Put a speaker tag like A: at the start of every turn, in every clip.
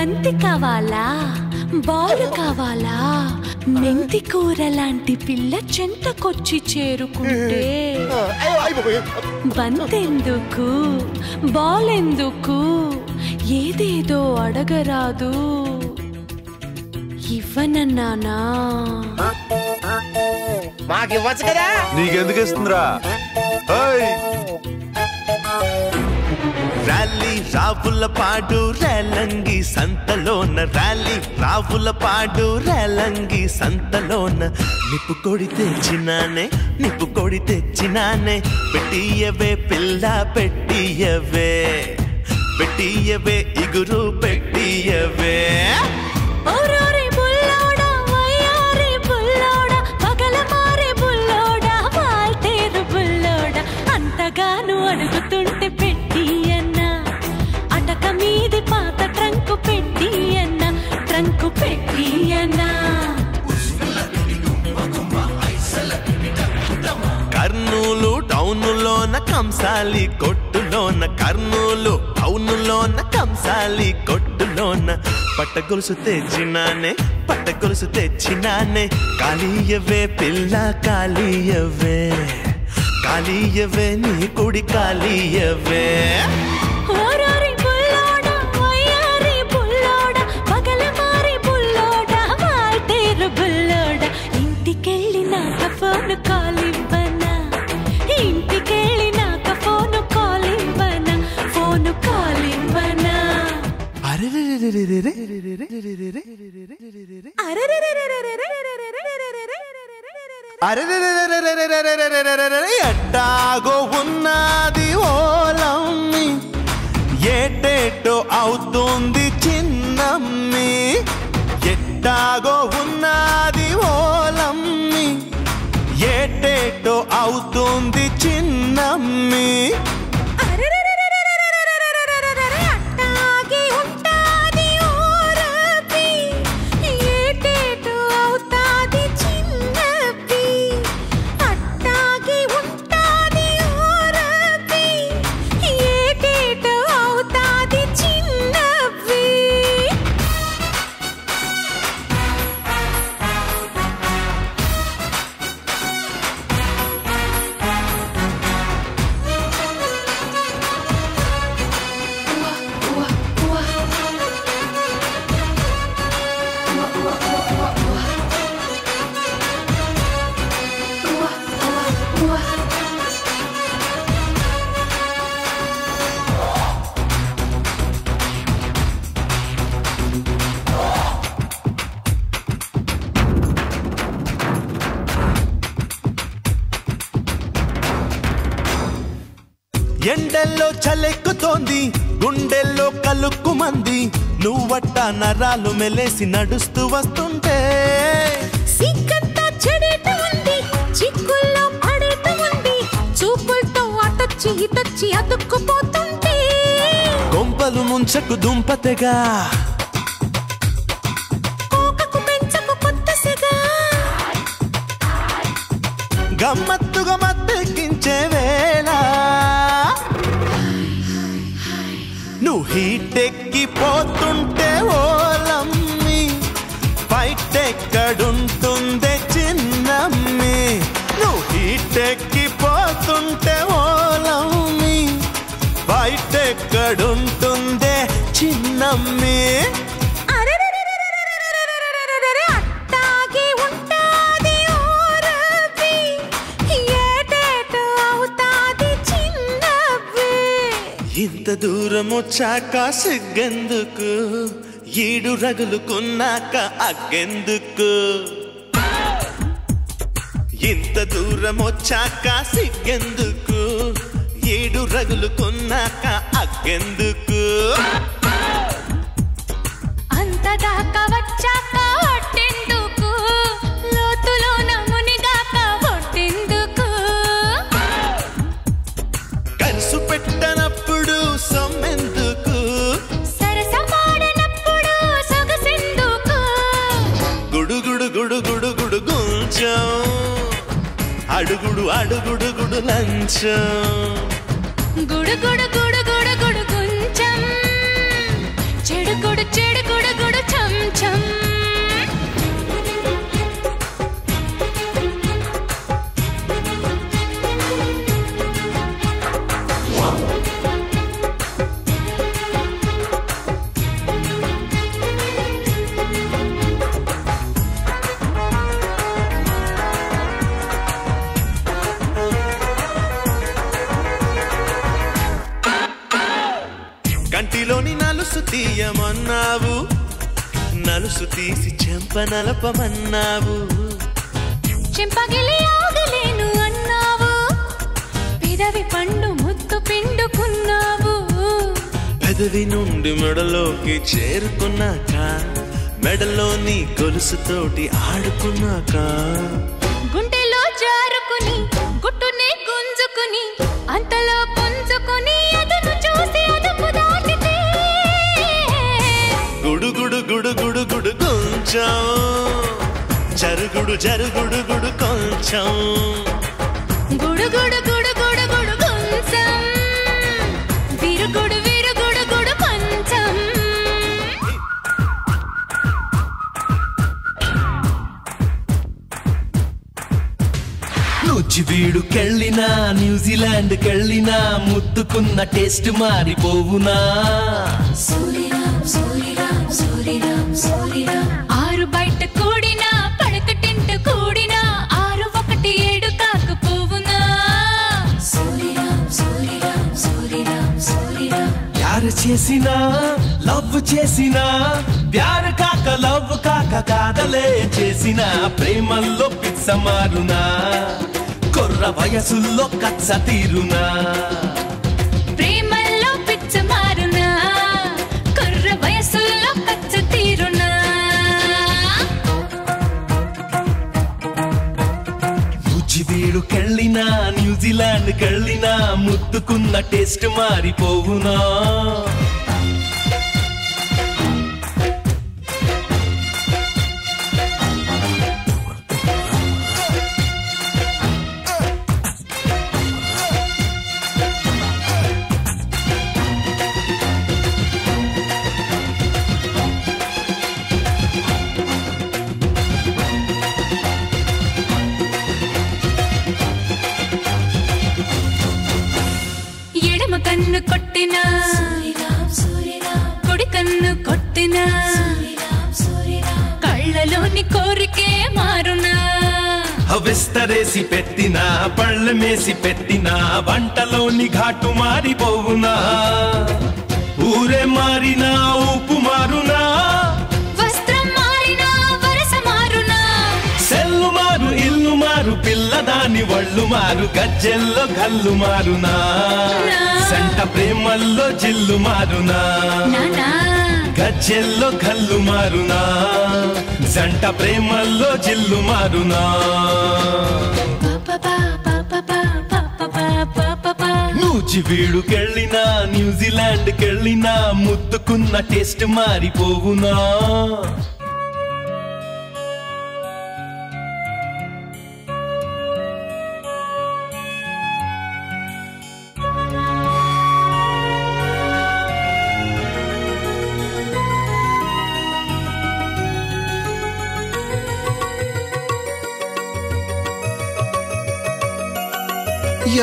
A: బంతి కావాలా బాల్ కావాలా మెంతి కూర లాంటి పిల్ల చెంతకొచ్చి చేరుకుంటే బంతెందుకు బాల్ ఎందుకు ఏదేదో అడగరాదు ఇవ్వనన్నానా
B: మాకివ్వచ్చు కదా
C: నీకెందుకు ఇస్తుందిరా
D: ర్యాలీ రావుల పాడు రేలంగి సంతలోన ర్యాలీ రావుల పాడు రేలంగి సంతలోన నిప్పు కొడి తెచ్చినానే పెట్టియవే పిల్ల పెట్టియవే ఇగురు పెట్టియవే
A: అంతగాను అడుగుతుంటే పెట్టి అన్నా అటక మీది పాత ట్రంకు పెట్టి అన్నా
D: కర్నూలు టౌనులోన కంసాలి కొట్టులోన కర్నూలు టౌనులోన కంసాలి కొట్టులోన పట్టగొలుసు తెచ్చినానే కాళీయవే పిల్ల కాళీయవే నీ కుడి కాళీయవే
A: ఇంటికెళ్ళినాక ఫోను కాలివ్వనా
D: ఎట్టాగో ఉన్నది ఓలమ్మి ఏటేటో అవుతుంది చిన్నమ్మి ఎట్టాగో ఉన్నది ఓలమ్మి ఏటేటో అవుతుంది చిన్నమ్మి ఎండల్లో చలెక్కుతోంది గుండెల్లో కలుక్కుమంది నువ్వట్ట నరాలు మెలేసి నడుస్తూ వస్తుంటే
A: సిగ్గంతా చెడేట ఉంది చిక్కుల్లో పడేట ఉంది చూపులతో అటొచ్చి అతుక్కుపోతుంటే
D: కొంపలు ముంచకు దుంపతెగా
A: కోకకు పెంచకు కొత్తసిగా
D: గమ్మత్తుగా మత్తెక్కించే వేళ నువ్వు హీటెక్కిపోతుంటే ఓలమ్మి ఫైట్ ఎక్కడుంటుందే చిన్నమ్మి నువ్వు హీటెక్కిపోతుంటే ఓలమ్మి ఫైట్ ఎక్కడుంటుందే చిన్నమ్మి ఇంత దూరం వచ్చాక సిగ్గెందుకు ఈడు రగులుకున్నాక అగ్గెందుకు ఇంత దూరం వచ్చాక సిగ్గెందుకు ఈడు రగులుకున్నాక అగ్గెందుకు
A: అంతదాకా వచ్చాక ఒట్టెందుకు లోతులోన మునిగాక ఒట్టెందుకు
D: కలుసు పెట్టనప్పుడు సొమ్మెందుకు
A: సరసమాడనప్పుడు సొగసెందుకు
D: గుడుగుడు గుడుగుడు గుడు గుంచం అడుగుడు అడుగుడు గుడు లంచం
A: గుడుగుడు గుడుగుడు గుడు గుంచం చెడుగుడు చెడుగుడు గుడు చం చం
D: కంటిలోని నలుసు తీయమన్నావు నలుసు తీసి చెంప నలపమన్నావు
A: చెంపగిలి ఆగలేను అన్నావు పెదవి పండు ముత్తు పిండుకున్నావు
D: పెదవి నుండి మెడలోకి చేరుకున్నాక మెడలోని గొలుసుతోటి ఆడుకున్నాక
A: గుండెలో జారుకుని గుట్టునే గుంజుకుని అంతలో పుంజుకుని అదును చూసి అదుపు దాటితే
D: గుడు గుడు గుడు గుడు గుడు కొంచెం జరుగుడు జరుగుడు గుడు కొంచెం
A: గుడు గుడు గుడు గుడు గుడు కొంచెం విరుగుడు విరుగుడు గుడు కొంచెం
B: వీడుకెళ్ళినా న్యూజిలాండ్కెళ్ళినా ముద్దుకున్న టేస్ట్ మారిపోవునా
A: ఆరు బయట కూడినా పడకటింట కూడినా 6 1 7 కాకపోవునా
B: ప్యార్ చేసినా లవ్ చేసినా ప్యార్ కాక లవ్ కాక కాదలే చేసినా ప్రేమల్లో పిచ్చ మారునా కొర్ర వయసుల్లో కచ్చ తీరునా
A: ప్రేమల్లో పిచ్చ మారునా కొర్ర వయసుల్లో కచ్చ తీరునా
B: వీడుకెళ్ళినా న్యూజిలాండ్కెళ్ళినా ముద్దుకున్న టేస్ట్ మారిపోవునా
A: ఎడమ కన్ను కొట్టినా కుడి కన్ను కొట్టినా కళ్ళలోని కోరికే మారునా
B: విస్తరేసి పెట్టినా పళ్ళమేసి పెట్టినా వంటలోని ఘాటు మారిపోవునా ఊరే మారినా ఊపు మారునా
A: వస్త్రం మారినా వరస మారునా
B: సెల్లు మారు ఇల్లు మారు పిల్లదాని వళ్ళు మారు గజ్జెల్లో గల్లు మారునా సంట ప్రేమల్లో జిల్లు మారునా
A: నానా
B: గజ్జెల్లో గల్లు మారునా జంట ప్రేమల్లో జిల్లు మారునా నూచి వీడుకెళ్ళినా న్యూజిలాండ్కెళ్ళినా ముద్దుకున్న టేస్ట్ మారిపోవునా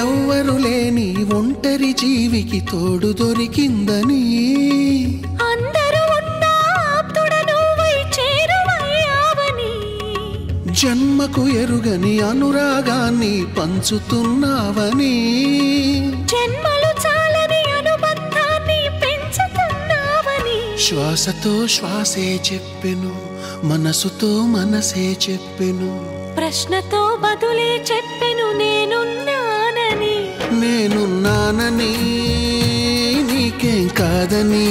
C: ఎవ్వరు లేని ఒంటరి జీవికి తోడు దొరికిందని
A: అందరూ ఉన్నా ఆప్తుడ నువ్వై చేరువయ్యావని
C: జన్మకు ఎరుగని అనురాగాన్ని పంచుతున్నావని
A: జన్మలు చాలని అనుబంధాన్ని పెంచుతున్నావని
C: శ్వాసతో శ్వాసే చెప్పెను మనసుతో మనసే చెప్పెను
A: ప్రశ్నతో బదులే చెప్పెను నేనున్నానని
C: నేనున్నానని నీకేం కాదని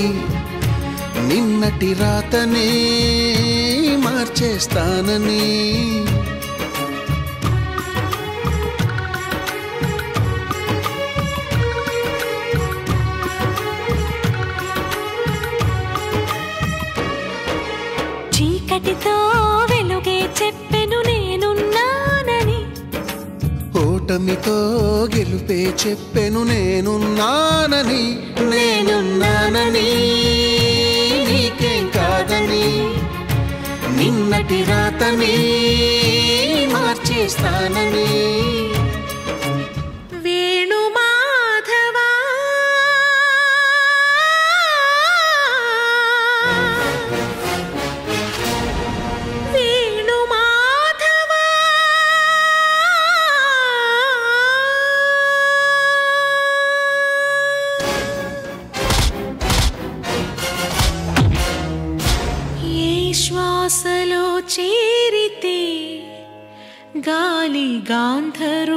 C: నిన్నటి రాతనే మార్చేస్తానని
A: చీకటితో వెలుగే చెప్పెను నేనున్నానని
C: ఓటమితో గెలుపే చెప్పెను నేనున్నానని నేనున్నానని నీకేం కాదని నిన్నటి రాతని మార్చేస్తానని
A: శ్వాసలో చేరితే గాలి గాంధర్వమవుతున్నదో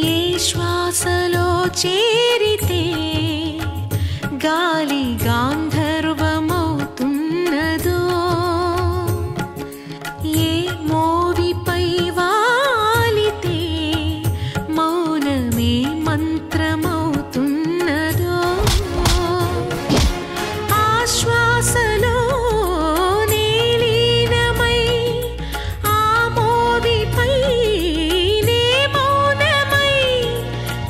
A: ఏ శ్వాసలో చేరితే గాలి గాంధర్వమవుతున్నదో ఏ మోవిపై వాలితే మౌనమే మంత్రమవుతున్నదో శ్వాసలో నీలీనమై ఆ మోవిపై నే మౌనమై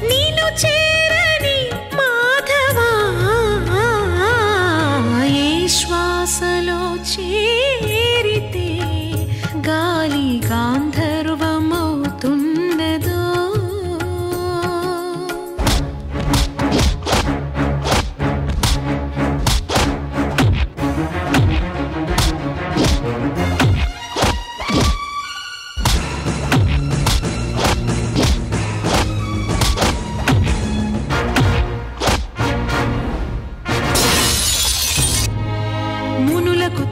A: నిన్ను చేరని మాధవా ఏ శ్వాసలో చేరితే గాలి గాంధర్వమవుతున్నదో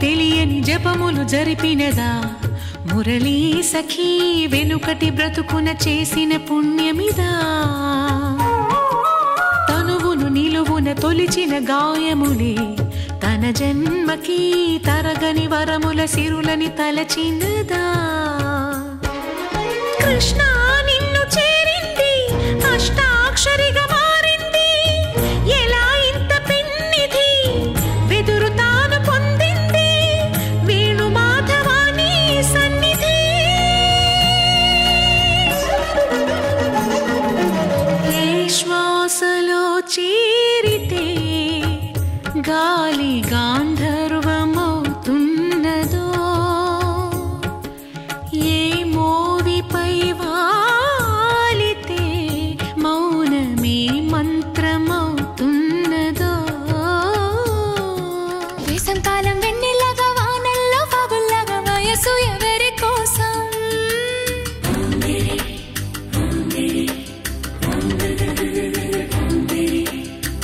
A: తెలియని జపములు జరిపినదా మురళీ సఖీ వెనుకటి బ్రతుకున చేసిన పుణ్యమిదా తనువును నిలువున తొలిచిన గాయములే తన జన్మకి తరగని వరముల సిరులని తలచినదా కృష్ణ నిన్ను చేరింది అష్టాక్షరిగా మారింది ఎలా ఇంత పిన్నిది వెదురు తాను పొందింది వేణు మాధవాని సన్నిధి ఏ శ్వాసలో చేరితే గాలి గాంధర్వమవుతున్నదో ఏ మోవిపై వాలితే మౌనమే మంత్రమవుతున్నదో వేసంకాలం వెన్నెలగా వానల్లో ఫాగుల్లాగా వయసు ఎవరి కోసం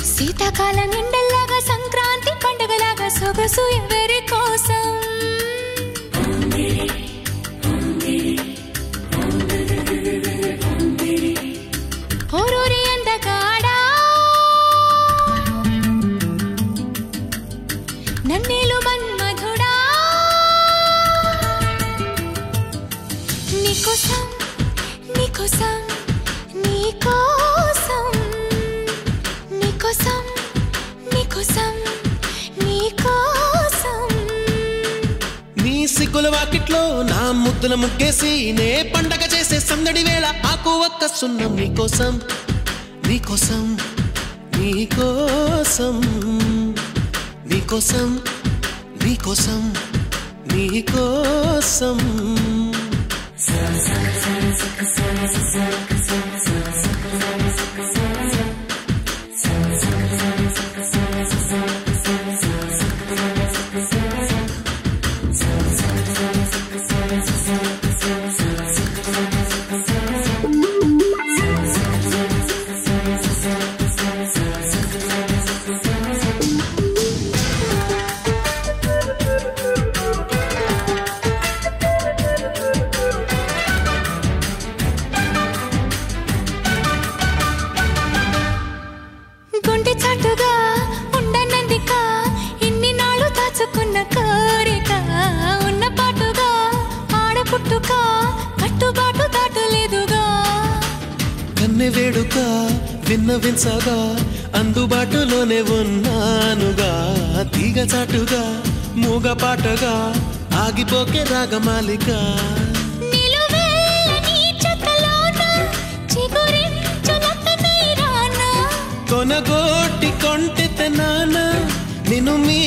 A: శీతాకాలం ఎండల్లాగా సంక్రాంతి పండుగలాగా సొగసు ఎవరి కోసం ఓరూరి అందగాడా నన్నేలు మన్మధుడా నీకోసం నీకోసం నీకోసం నీకోసం నీకోసం నీకోసం
C: నీ సిగ్గుల వాకిట్లో నా ముద్దుల ముగ్గేసి నే పండగ చేసే సందడి వేళ ఆకు ఒక్క సున్నం నీకోసం నీకోసం నీకోసం నీకోసం నీకోసం నీకోసం
A: గుండె చాటుగా ఉండనందిక ఇన్ని నాళ్ళు దాచుకున్న కోరిక ఉన్న పాటుగా ఆడపుట్టుక కట్టుబాటు దాటలేదుగా
C: కన్నె వేడుక విన్నవించగా అందుబాటులోనే ఉన్నానుగా తీగ చాటుగా మూగ పాటగా ఆగిపోకే రాగమాలిక కొనగోటి కొంటెత నాన్న నిన్ను మీ